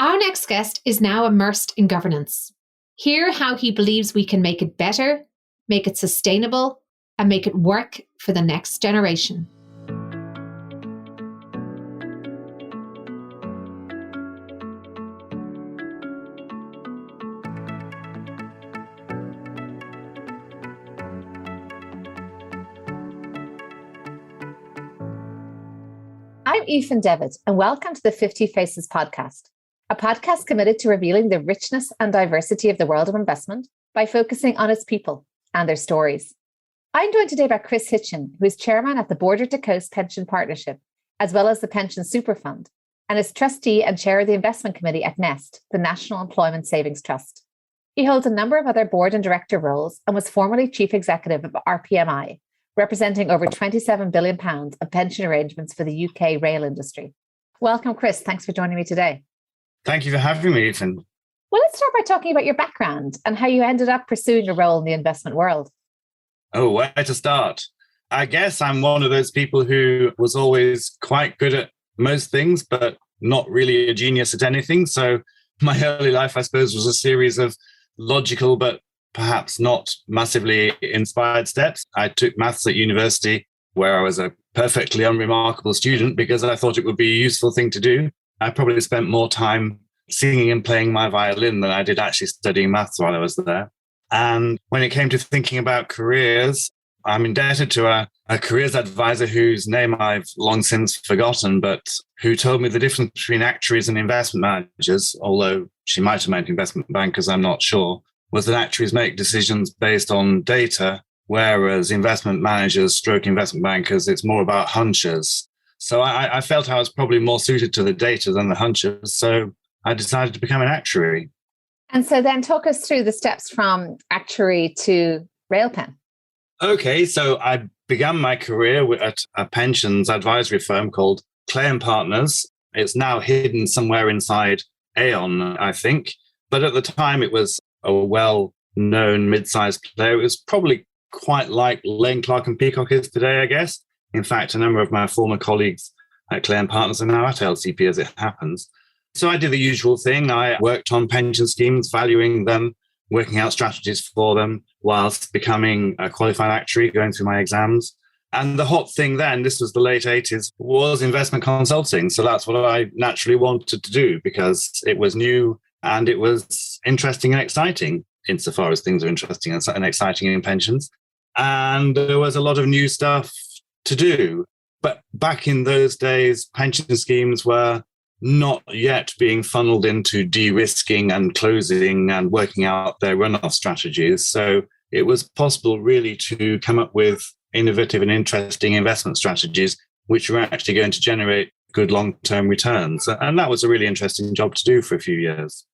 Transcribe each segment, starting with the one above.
Our next guest is now immersed in governance. Hear how he believes we can make it better, make it sustainable, and make it work for the next generation. I'm Aoife Devitt, and welcome to the 50 Faces podcast, a podcast committed to revealing the richness and diversity of the world of investment by focusing on its people and their stories. I'm joined today by Chris Hitchen, who is chairman at the Border to Coast Pension Partnership, as well as the Pension Super Fund, and is trustee and chair of the investment committee at NEST, the National Employment Savings Trust. He holds a number of other board and director roles and was formerly chief executive of RPMI, representing over £27 billion of pension arrangements for the UK rail industry. Welcome, Chris. Thanks for joining me today. Thank you for having me, Ethan. Well, let's start by talking about your background and how you ended up pursuing a role in the investment world. Oh, where to start? I guess I'm one of those people who was always quite good at most things, but not really a genius at anything. So my early life, I suppose, was a series of logical but perhaps not massively inspired steps. I took maths at university, where I was a perfectly unremarkable student because I thought it would be a useful thing to do. I probably spent more time singing and playing my violin than I did actually studying maths while I was there. And when it came to thinking about careers, I'm indebted to a careers advisor whose name I've long since forgotten, but who told me the difference between actuaries and investment managers, although she might have meant investment bankers, I'm not sure, was that actuaries make decisions based on data, whereas investment managers, stroke investment bankers, it's more about hunches. So I felt I was probably more suited to the data than the hunches. So I decided to become an actuary. And so then talk us through the steps from actuary to Railpen. Okay, so I began my career at a pensions advisory firm called Clay & Partners. It's now hidden somewhere inside Aon, I think. But at the time, it was a well-known mid-sized player. It was probably quite like Lane Clark and Peacock is today, I guess. In fact, a number of my former colleagues at Clay & Partners are now at LCP as it happens. So I did the usual thing. I worked on pension schemes, valuing them, working out strategies for them, whilst becoming a qualified actuary, going through my exams. And the hot thing then, this was the late 80s, was investment consulting. So that's what I naturally wanted to do because it was new and it was interesting and exciting, insofar as things are interesting and exciting in pensions. And there was a lot of new stuff to do. But back in those days, pension schemes were not yet being funneled into de-risking and closing and working out their runoff strategies. So it was possible really to come up with innovative and interesting investment strategies, which were actually going to generate good long-term returns. And that was a really interesting job to do for a few years.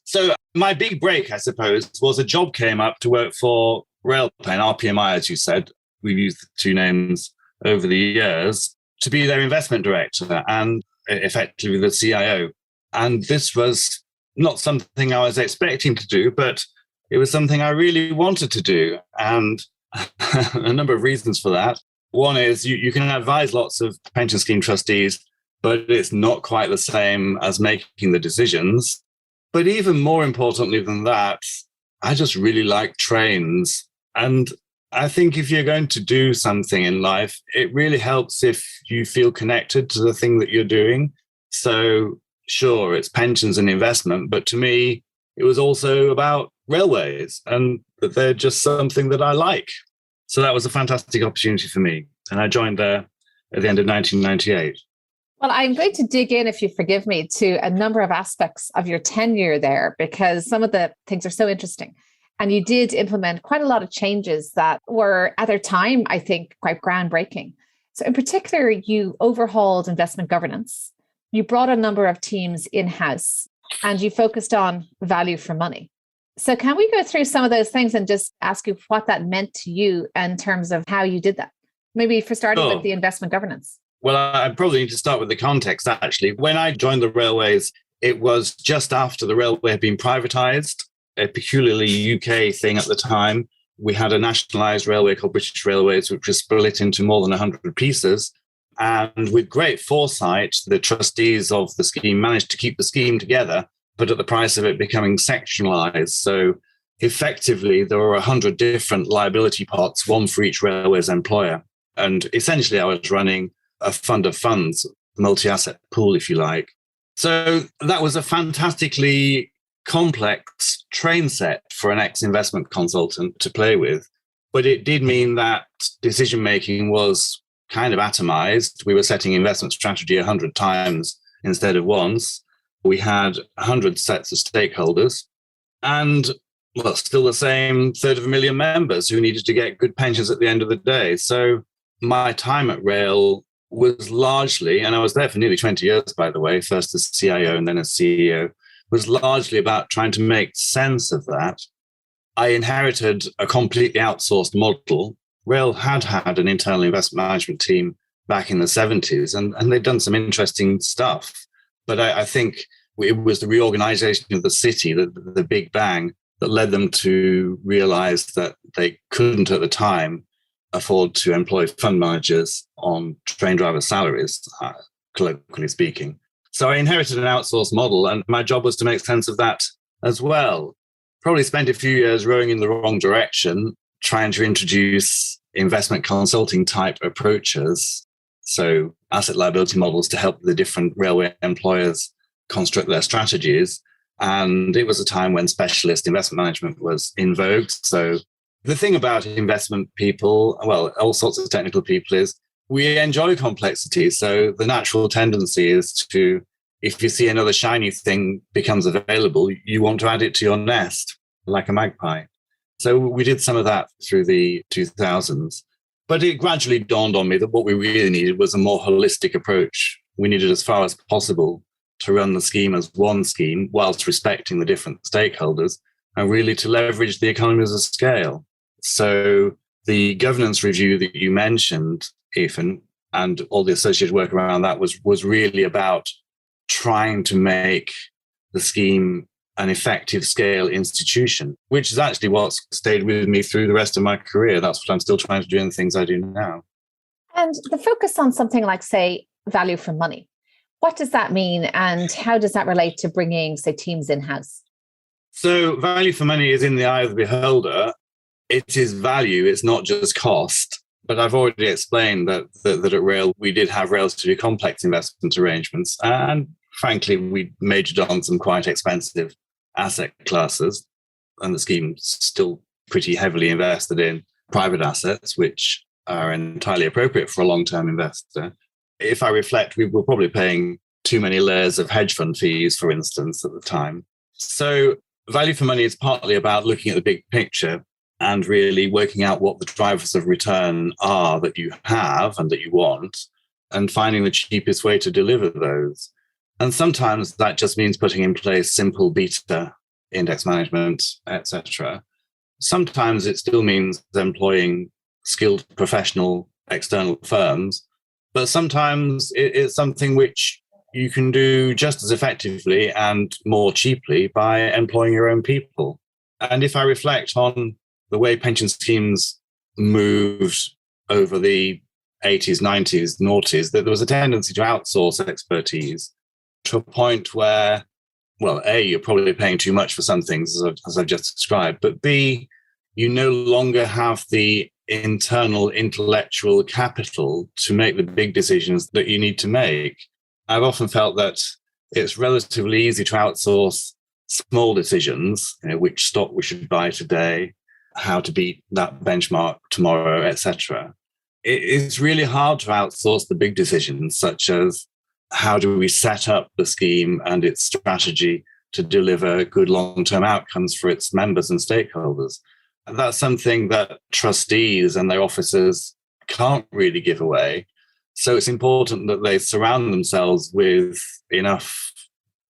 So my big break, I suppose, was a job came up to work for Railpen, RPMI, as you said. We've used the two names over the years, to be their investment director and effectively the CIO. And this was not something I was expecting to do, but it was something I really wanted to do. And a number of reasons for that. One is you can advise lots of pension scheme trustees, but it's not quite the same as making the decisions. But even more importantly than that, I just really like trains. And I think if you're going to do something in life, it really helps if you feel connected to the thing that you're doing. So sure, it's pensions and investment, but to me, it was also about railways and that they're just something that I like. So that was a fantastic opportunity for me. And I joined there at the end of 1998. Well, I'm going to dig in, if you forgive me, to a number of aspects of your tenure there, because some of the things are so interesting. And you did implement quite a lot of changes that were, at their time, I think, quite groundbreaking. So in particular, you overhauled investment governance. You brought a number of teams in-house and you focused on value for money. So can we go through some of those things and just ask you what that meant to you in terms of how you did that? Maybe for starting with the investment governance. Well, I probably need to start with the context, actually. When I joined the railways, it was just after the railway had been privatised, a peculiarly UK thing at the time. We had a nationalised railway called British Railways, which was split into more than 100 pieces. And with great foresight, the trustees of the scheme managed to keep the scheme together, but at the price of it becoming sectionalized. So effectively, there were 100 different liability pots, one for each railway's employer. And essentially, I was running a fund of funds, multi-asset pool, if you like. So that was a fantastically complex train set for an ex-investment consultant to play with. But it did mean that decision-making was kind of atomized. We were setting investment strategy 100 times instead of once. We had 100 sets of stakeholders and, well, still the same 250,000 members who needed to get good pensions at the end of the day. So my time at Rail was largely, and I was there for nearly 20 years, by the way, first as CIO and then as CEO, was largely about trying to make sense of that. I inherited a completely outsourced model. Rail had an internal investment management team back in the 70s, and they'd done some interesting stuff. But I think it was the reorganization of the city, the big bang, that led them to realize that they couldn't at the time afford to employ fund managers on train driver salaries, colloquially speaking. So I inherited an outsourced model, and my job was to make sense of that as well. Probably spent a few years rowing in the wrong direction, trying to introduce investment consulting type approaches. So asset liability models to help the different railway employers construct their strategies. And it was a time when specialist investment management was in vogue. So the thing about investment people, well, all sorts of technical people, is we enjoy complexity. So the natural tendency is to, if you see another shiny thing becomes available, you want to add it to your nest like a magpie. So we did some of that through the 2000s. But it gradually dawned on me that what we really needed was a more holistic approach. We needed, as far as possible, to run the scheme as one scheme whilst respecting the different stakeholders and really to leverage the economies of scale. So the governance review that you mentioned, Ethan, and all the associated work around that was really about trying to make the scheme an effective scale institution, which is actually what's stayed with me through the rest of my career. That's what I'm still trying to do in the things I do now. And the focus on something like, say, value for money, what does that mean? And how does that relate to bringing, say, teams in-house? So value for money is in the eye of the beholder. It is value. It's not just cost. But I've already explained that at Rail, we did have relatively complex investment arrangements. And frankly, we majored on some quite expensive asset classes. And the scheme's still pretty heavily invested in private assets, which are entirely appropriate for a long-term investor. If I reflect, we were probably paying too many layers of hedge fund fees, for instance, at the time. So value for money is partly about looking at the big picture and really working out what the drivers of return are that you have and that you want, and finding the cheapest way to deliver those. And sometimes that just means putting in place simple beta index management, etc. Sometimes it still means employing skilled professional external firms, but sometimes it's something which you can do just as effectively and more cheaply by employing your own people. And if I reflect on the way pension schemes moved over the 80s, 90s, noughties, that there was a tendency to outsource expertise to a point where, well, A, you're probably paying too much for some things, as I've just described, but B, you no longer have the internal intellectual capital to make the big decisions that you need to make. I've often felt that it's relatively easy to outsource small decisions, which stock we should buy today, how to beat that benchmark tomorrow, etc. It's really hard to outsource the big decisions, such as how do we set up the scheme and its strategy to deliver good long-term outcomes for its members and stakeholders. And that's something that trustees and their officers can't really give away. So it's important that they surround themselves with enough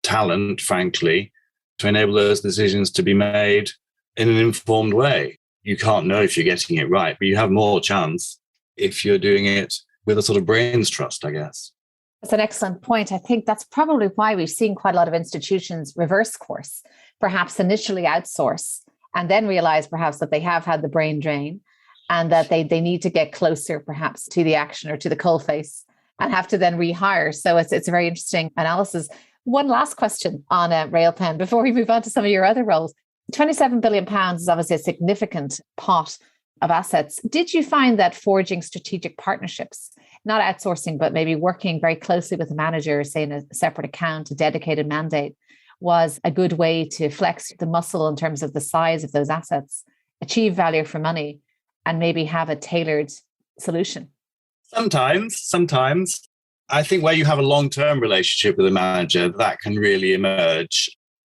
talent, frankly, to enable those decisions to be made in an informed way. You can't know if you're getting it right, but you have more chance if you're doing it with a sort of brains trust, I guess. That's an excellent point. I think that's probably why we've seen quite a lot of institutions reverse course, perhaps initially outsource, and then realize perhaps that they have had the brain drain and that they need to get closer perhaps to the action or to the coalface and have to then rehire. So it's a very interesting analysis. One last question on Railpen before we move on to some of your other roles. £27 billion is obviously a significant pot of assets. Did you find that forging strategic partnerships, not outsourcing, but maybe working very closely with a manager, say in a separate account, a dedicated mandate, was a good way to flex the muscle in terms of the size of those assets, achieve value for money, and maybe have a tailored solution? Sometimes. I think where you have a long-term relationship with a manager, that can really emerge.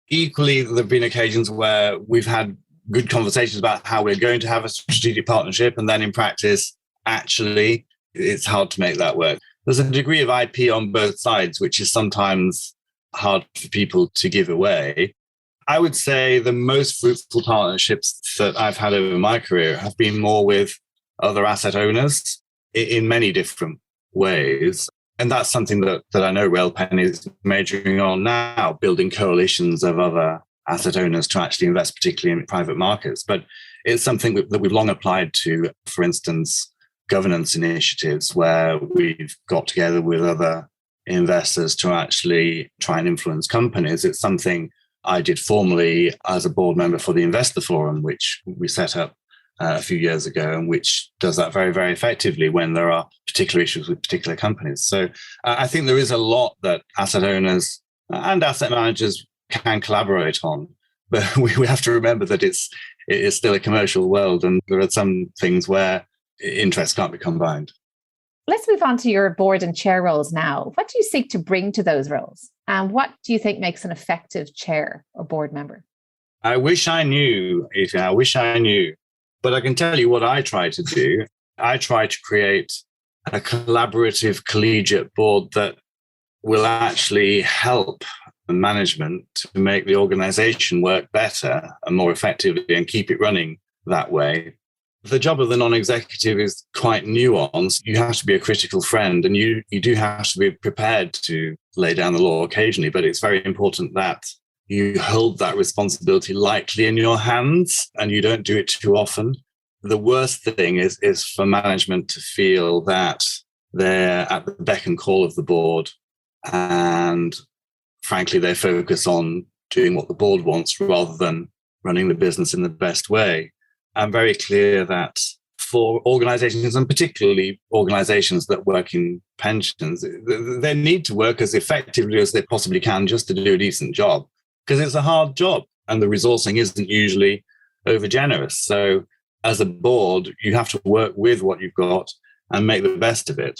Equally, there have been occasions where we've had good conversations about how we're going to have a strategic partnership, and then in practice, actually, it's hard to make that work. There's a degree of IP on both sides, which is sometimes hard for people to give away. I would say the most fruitful partnerships that I've had over my career have been more with other asset owners in many different ways. And that's something that I know Railpen is majoring on now, building coalitions of other asset owners to actually invest, particularly in private markets. But it's something that we've long applied to, for instance, governance initiatives, where we've got together with other investors to actually try and influence companies. It's something I did formally as a board member for the Investor Forum, which we set up a few years ago, and which does that very, very effectively when there are particular issues with particular companies. So I think there is a lot that asset owners and asset managers can collaborate on, but we have to remember that it is still a commercial world, and there are some things where interests can't be combined. Let's move on to your board and chair roles now. What do you seek to bring to those roles? And what do you think makes an effective chair or board member? I wish I knew, Ethan. I wish I knew. But I can tell you what I try to do. I try to create a collaborative, collegiate board that will actually help the management to make the organization work better and more effectively and keep it running that way. The job of the non-executive is quite nuanced. You have to be a critical friend, and you do have to be prepared to lay down the law occasionally, but it's very important that you hold that responsibility lightly in your hands and you don't do it too often. The worst thing is for management to feel that they're at the beck and call of the board, and frankly, they focus on doing what the board wants rather than running the business in the best way. I'm very clear that for organizations, and particularly organizations that work in pensions, they need to work as effectively as they possibly can just to do a decent job, because it's a hard job and the resourcing isn't usually overgenerous. So as a board, you have to work with what you've got and make the best of it.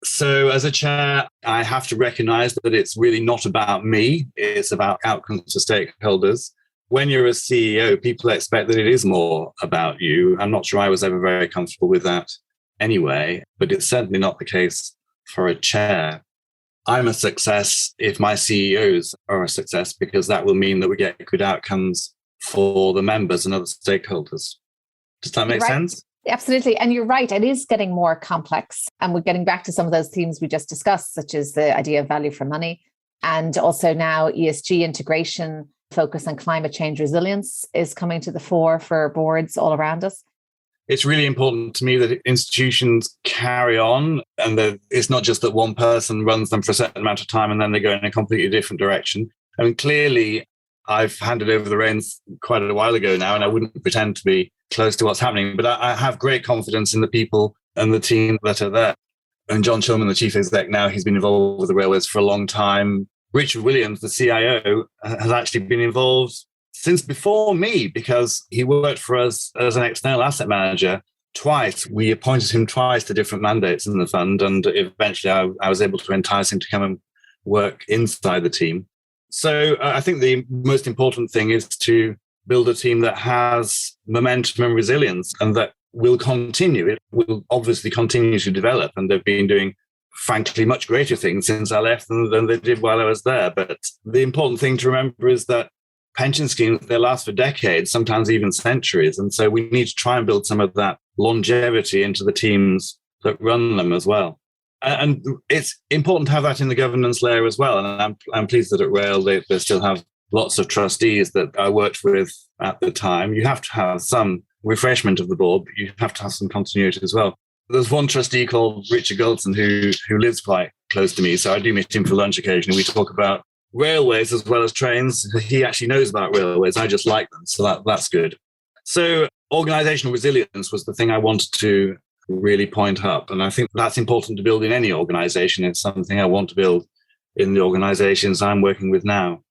So as a chair, I have to recognize that it's really not about me. It's about outcomes for stakeholders. When you're a CEO, people expect that it is more about you. I'm not sure I was ever very comfortable with that anyway, but it's certainly not the case for a chair. I'm a success if my CEOs are a success, because that will mean that we get good outcomes for the members and other stakeholders. Does that make sense? Absolutely. And you're right. It is getting more complex. And we're getting back to some of those themes we just discussed, such as the idea of value for money. And also now ESG integration, focus on climate change resilience is coming to the fore for boards all around us. It's really important to me that institutions carry on, and that it's not just that one person runs them for a certain amount of time and then they go in a completely different direction. I mean, clearly, I've handed over the reins quite a while ago now, and I wouldn't pretend to be close to what's happening, but I have great confidence in the people and the team that are there. And John Shulman, the chief exec now, he's been involved with the railways for a long time. Richard Williams, the CIO, has actually been involved since before me, because he worked for us as an external asset manager twice. We appointed him twice to different mandates in the fund, and eventually I was able to entice him to come and work inside the team. So I think the most important thing is to build a team that has momentum and resilience, and that will continue. It will obviously continue to develop, and they've been doing, frankly, much greater things since I left than they did while I was there. But the important thing to remember is that pension schemes, they last for decades, sometimes even centuries. And so we need to try and build some of that longevity into the teams that run them as well. And it's important to have that in the governance layer as well. And I'm pleased that at Rail, they still have lots of trustees that I worked with at the time. You have to have some refreshment of the board, but you have to have some continuity as well. There's one trustee called Richard Goldson who lives quite close to me. So I do meet him for lunch occasionally. We talk about railways as well as trains. He actually knows about railways. I just like them. So that's good. So organizational resilience was the thing I wanted to really point up. And I think that's important to build in any organization. It's something I want to build in the organizations I'm working with now.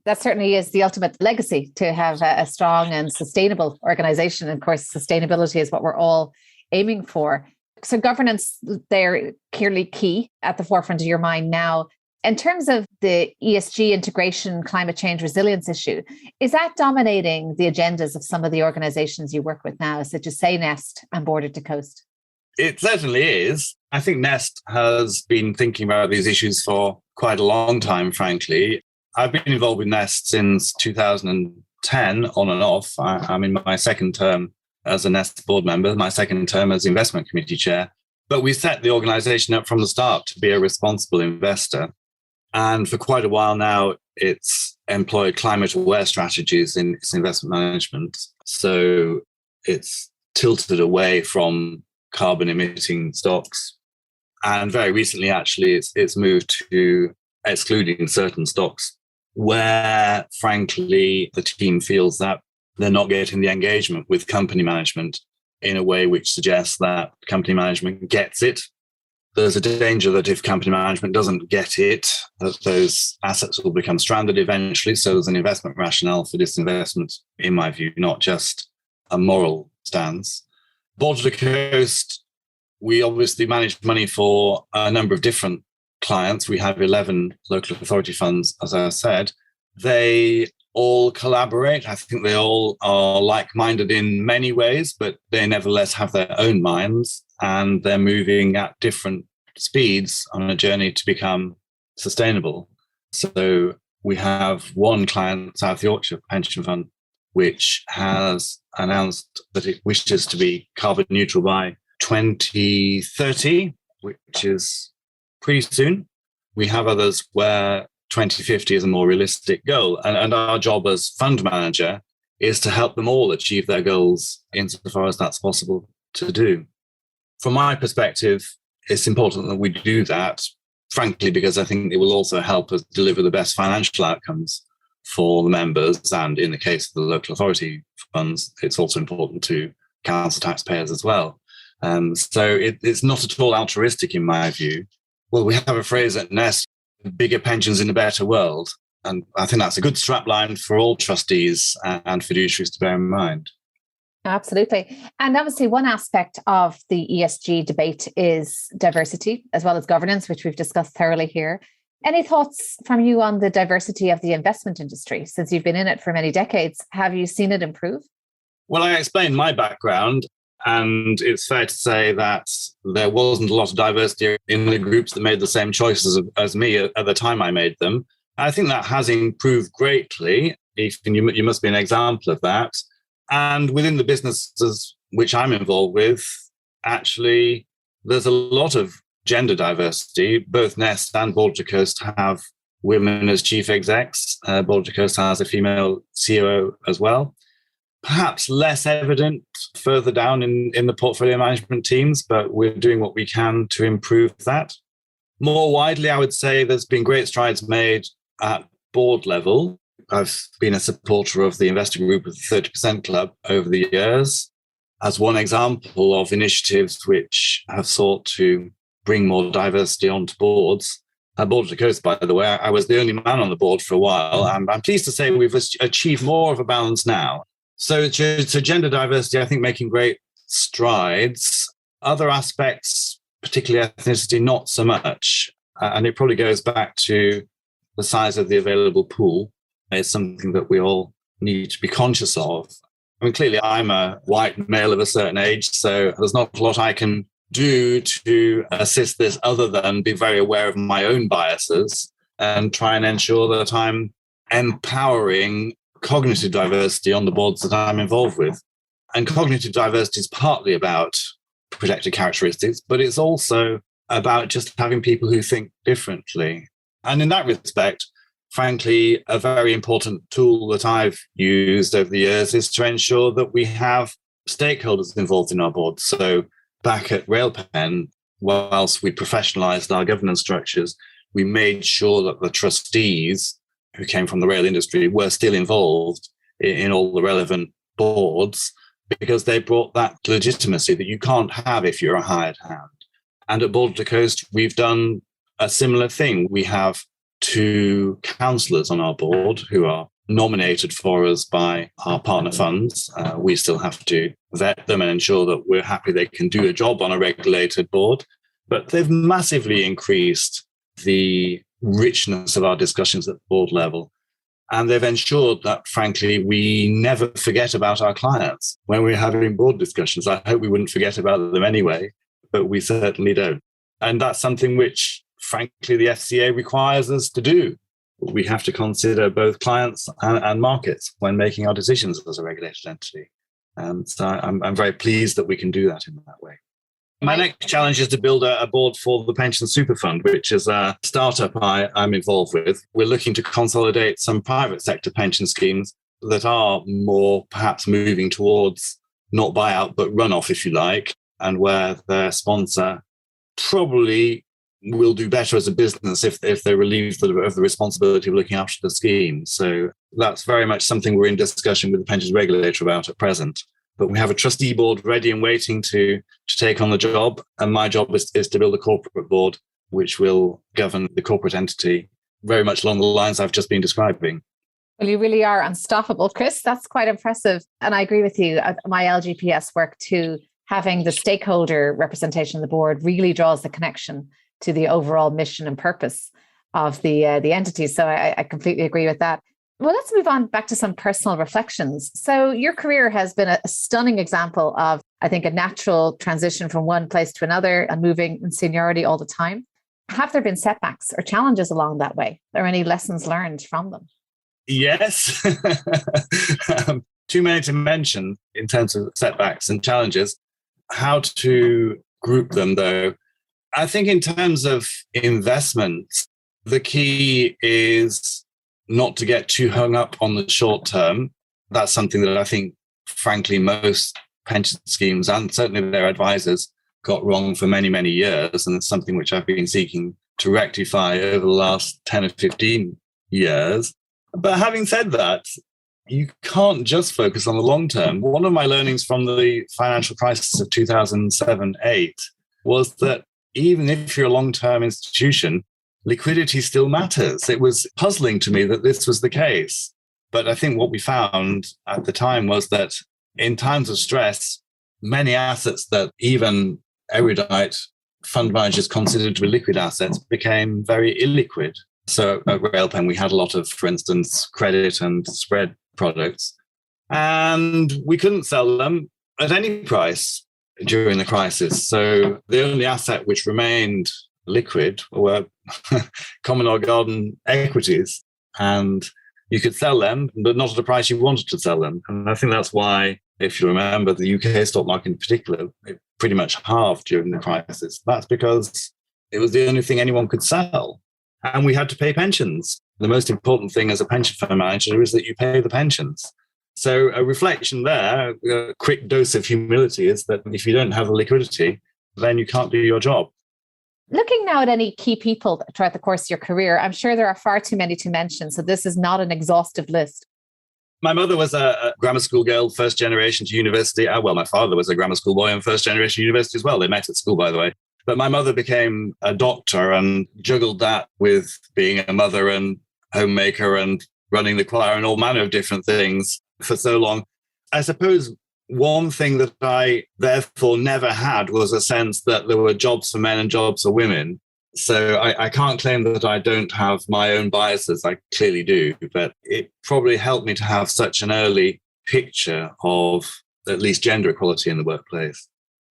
That certainly is the ultimate legacy, to have a strong and sustainable organization. And of course, sustainability is what we're all aiming for. So governance, they're clearly key at the forefront of your mind now. In terms of the ESG integration, climate change resilience issue, is that dominating the agendas of some of the organizations you work with now, such as, say, Nest and Border to Coast? It certainly is. I think Nest has been thinking about these issues for quite a long time, frankly. I've been involved with Nest since 2010, on and off. I'm in my second term as a Nest board member, my second term as investment committee chair. But we set the organization up from the start to be a responsible investor. And for quite a while now, it's employed climate-aware strategies in its investment management. So it's tilted away from carbon-emitting stocks. And very recently, actually, it's moved to excluding certain stocks where, frankly, the team feels that they're not getting the engagement with company management in a way which suggests that company management gets it. There's a danger that if company management doesn't get it, that those assets will become stranded eventually. So there's an investment rationale for disinvestment, in my view, not just a moral stance. Border to Coast, we obviously manage money for a number of different clients. We have 11 local authority funds, as I said. They all collaborate. I think they all are like-minded in many ways, but they nevertheless have their own minds, and they're moving at different speeds on a journey to become sustainable. So we have one client, South Yorkshire Pension Fund, which has announced that it wishes to be carbon neutral by 2030, which is pretty soon. We have others where 2050 is a more realistic goal. And our job as fund manager is to help them all achieve their goals insofar as that's possible to do. From my perspective, it's important that we do that, frankly, because I think it will also help us deliver the best financial outcomes for the members. And in the case of the local authority funds, it's also important to council taxpayers as well. So it's not at all altruistic in my view. Well, we have a phrase at Nest, bigger pensions in a better world. And I think that's a good strapline for all trustees and fiduciaries to bear in mind. Absolutely. And obviously one aspect of the ESG debate is diversity as well as governance, which we've discussed thoroughly here. Any thoughts from you on the diversity of the investment industry? Since you've been in it for many decades, have you seen it improve? Well, I explained my background, and it's fair to say that there wasn't a lot of diversity in the groups that made the same choices as me at the time I made them. I think that has improved greatly. Ethan, you must be an example of that. And within the businesses which I'm involved with, actually, there's a lot of gender diversity. Both Nest and Border to Coast have women as chief execs. Border to Coast has a female CEO as well. Perhaps less evident further down in the portfolio management teams, but we're doing what we can to improve that. More widely, I would say there's been great strides made at board level. I've been a supporter of the investor group of the 30% Club over the years as one example of initiatives which have sought to bring more diversity onto boards. At Border to Coast, by the way, I was the only man on the board for a while. I'm pleased to say we've achieved more of a balance now. So gender diversity, I think, making great strides. Other aspects, particularly ethnicity, not so much. And it probably goes back to the size of the available pool. It's something that we all need to be conscious of. I mean, clearly, I'm a white male of a certain age, so there's not a lot I can do to assist this other than be very aware of my own biases and try and ensure that I'm empowering cognitive diversity on the boards that I'm involved with. And cognitive diversity is partly about protected characteristics, but it's also about just having people who think differently. And in that respect, frankly, a very important tool that I've used over the years is to ensure that we have stakeholders involved in our board. So back at Railpen, whilst we professionalized our governance structures, we made sure that the trustees who came from the rail industry were still involved in all the relevant boards, because they brought that legitimacy that you can't have if you're a hired hand. And at Board of the Coast, we've done a similar thing. We have 2 councillors on our board who are nominated for us by our partner funds. We still have to vet them and ensure that we're happy they can do a job on a regulated board. But they've massively increased the richness of our discussions at board level. And they've ensured that, frankly, we never forget about our clients when we're having board discussions. I hope we wouldn't forget about them anyway, but we certainly don't. And that's something which, frankly, the FCA requires us to do. We have to consider both clients and markets when making our decisions as a regulated entity. So I'm very pleased that we can do that in that way. My next challenge is to build a board for the Pension Super Fund, which is a startup I'm involved with. We're looking to consolidate some private sector pension schemes that are more perhaps moving towards not buyout, but runoff, if you like, and where their sponsor probably will do better as a business if they're relieved of the responsibility of looking after the scheme. So that's very much something we're in discussion with the pensions regulator about at present. But we have a trustee board ready and waiting to take on the job. And my job is to build a corporate board, which will govern the corporate entity very much along the lines I've just been describing. Well, you really are unstoppable, Chris. That's quite impressive. And I agree with you. My LGPS work too, having the stakeholder representation on the board really draws the connection to the overall mission and purpose of the entity. So I completely agree with that. Well, let's move on back to some personal reflections. So your career has been a stunning example of, I think, a natural transition from one place to another and moving in seniority all the time. Have there been setbacks or challenges along that way? Are there any lessons learned from them? Yes. Too many to mention in terms of setbacks and challenges. How to group them, though? I think in terms of investments, the key is not to get too hung up on the short term. That's something that I think, frankly, most pension schemes and certainly their advisors got wrong for many, many years. And it's something which I've been seeking to rectify over the last 10 or 15 years. But having said that, you can't just focus on the long term. One of my learnings from the financial crisis of 2007-8 was that even if you're a long-term institution, liquidity still matters. It was puzzling to me that this was the case. But I think what we found at the time was that in times of stress, many assets that even erudite fund managers considered to be liquid assets became very illiquid. So at Railpen, we had a lot of, for instance, credit and spread products, and we couldn't sell them at any price during the crisis. So the only asset which remained liquid were common or garden equities, and you could sell them, but not at the price you wanted to sell them. And I think that's why, if you remember, the UK stock market in particular, it pretty much halved during the crisis. That's because it was the only thing anyone could sell. And we had to pay pensions. The most important thing as a pension fund manager is that you pay the pensions. So a reflection there, a quick dose of humility, is that if you don't have the liquidity, then you can't do your job. Looking now at any key people throughout the course of your career, I'm sure there are far too many to mention, so this is not an exhaustive list. My mother was a grammar school girl, first generation to university. Well, my father was a grammar school boy and first generation university as well. They met at school, by the way. But my mother became a doctor and juggled that with being a mother and homemaker and running the choir and all manner of different things for so long. I suppose one thing that I therefore never had was a sense that there were jobs for men and jobs for women. So I can't claim that I don't have my own biases. I clearly do, but it probably helped me to have such an early picture of at least gender equality in the workplace.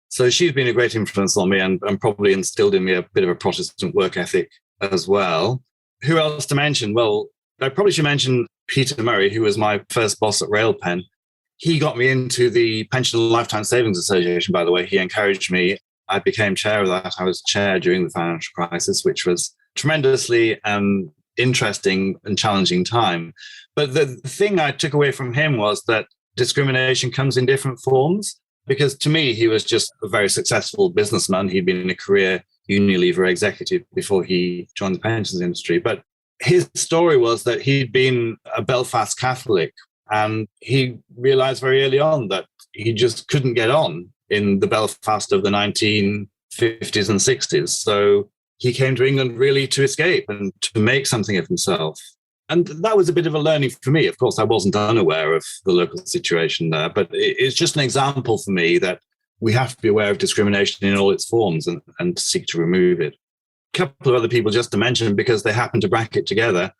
So she's been a great influence on me and probably instilled in me a bit of a Protestant work ethic as well. Who else to mention? Well, I probably should mention Peter Murray, who was my first boss at Railpen. He got me into the Pension and Lifetime Savings Association, by the way. He encouraged me. I became chair of that. I was chair during the financial crisis, which was tremendously interesting and challenging time. But the thing I took away from him was that discrimination comes in different forms. because to me, he was just a very successful businessman. He'd been a career Unilever executive before he joined the pensions industry. But his story was that he'd been a Belfast Catholic, and he realized very early on that he just couldn't get on in the Belfast of the 1950s and 60s. So he came to England really to escape and to make something of himself. And that was a bit of a learning for me. Of course, I wasn't unaware of the local situation there, but it's just an example for me that we have to be aware of discrimination in all its forms and seek to remove it. A couple of other people just to mention, because they happen to bracket together.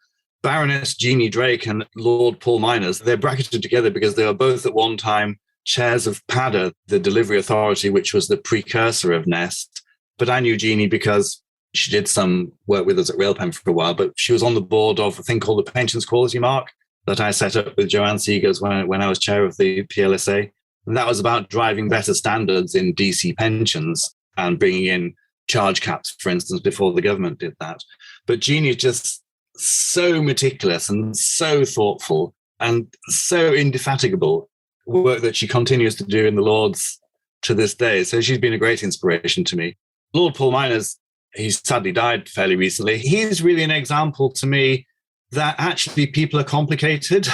Baroness Jeanie Drake and Lord Paul Miners, they're bracketed together because they were both at one time chairs of PADA, the delivery authority, which was the precursor of Nest. But I knew Jeanie because she did some work with us at Railpens for a while, but she was on the board of a thing called the Pensions Quality Mark that I set up with Joanne Seegers when I was chair of the PLSA. And that was about driving better standards in DC pensions and bringing in charge caps, for instance, before the government did that. But Jeanie is just so meticulous and so thoughtful and so indefatigable work that she continues to do in the Lords to this day. So she's been a great inspiration to me. Lord Paul Miners, he sadly died fairly recently. He's really an example to me that actually people are complicated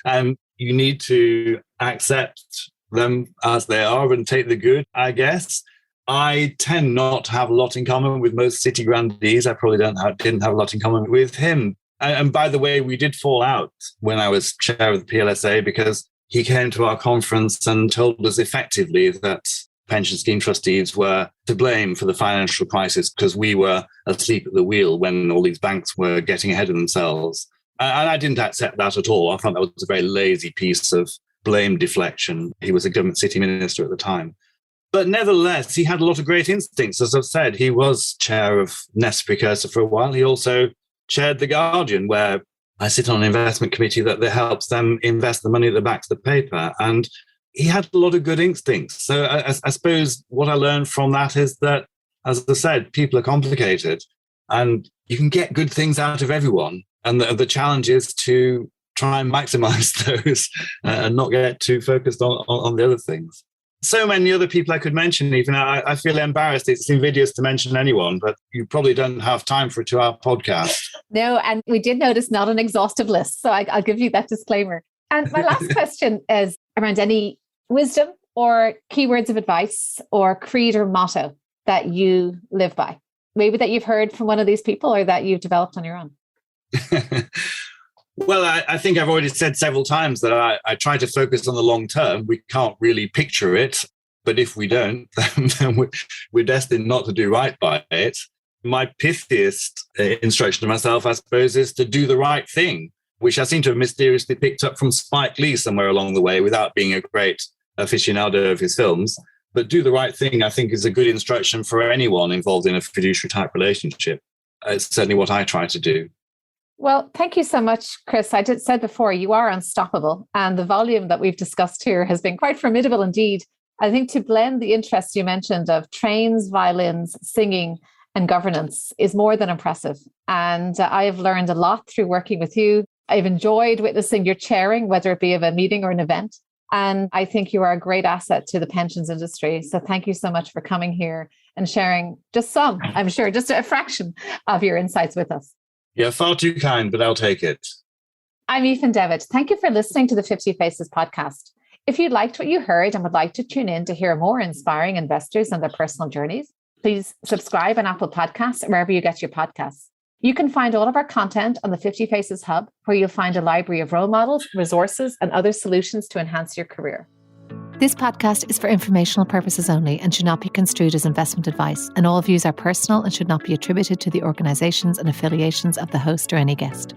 and you need to accept them as they are and take the good, I guess. I tend not to have a lot in common with most city grandees. I probably didn't have a lot in common with him. And by the way, we did fall out when I was chair of the PLSA because he came to our conference and told us effectively that pension scheme trustees were to blame for the financial crisis because we were asleep at the wheel when all these banks were getting ahead of themselves. And I didn't accept that at all. I thought that was a very lazy piece of blame deflection. He was a government city minister at the time. But nevertheless, he had a lot of great instincts. As I've said, he was chair of Nest Precursor for a while. He also chaired The Guardian, where I sit on an investment committee that helps them invest the money that backs the paper. And he had a lot of good instincts. So I suppose what I learned from that is that, as I said, people are complicated and you can get good things out of everyone. And the challenge is to try and maximize those and not get too focused on the other things. So many other people I could mention, even. I feel embarrassed. It's invidious to mention anyone, but you probably don't have time for a 2-hour podcast. No, and we did notice not an exhaustive list. So I'll give you that disclaimer. And my last question is around any wisdom or keywords of advice or creed or motto that you live by. Maybe that you've heard from one of these people or that you've developed on your own. Well, I think I've already said several times that I try to focus on the long term. We can't really picture it, but if we don't, then we're destined not to do right by it. My pithiest instruction to myself, I suppose, is to do the right thing, which I seem to have mysteriously picked up from Spike Lee somewhere along the way without being a great aficionado of his films. But do the right thing, I think, is a good instruction for anyone involved in a fiduciary type relationship. It's certainly what I try to do. Well, thank you so much, Chris. I said before, you are unstoppable. And the volume that we've discussed here has been quite formidable indeed. I think to blend the interests you mentioned of trains, violins, singing, and governance is more than impressive. And I have learned a lot through working with you. I've enjoyed witnessing your chairing, whether it be of a meeting or an event. And I think you are a great asset to the pensions industry. So thank you so much for coming here and sharing just some, I'm sure, just a fraction of your insights with us. Yeah, far too kind, but I'll take it. I'm Aoife Devitt. Thank you for listening to the 50 Faces podcast. If you liked what you heard and would like to tune in to hear more inspiring investors and their personal journeys, please subscribe on Apple Podcasts or wherever you get your podcasts. You can find all of our content on the 50 Faces Hub, where you'll find a library of role models, resources, and other solutions to enhance your career. This podcast is for informational purposes only and should not be construed as investment advice, and all views are personal and should not be attributed to the organisations and affiliations of the host or any guest.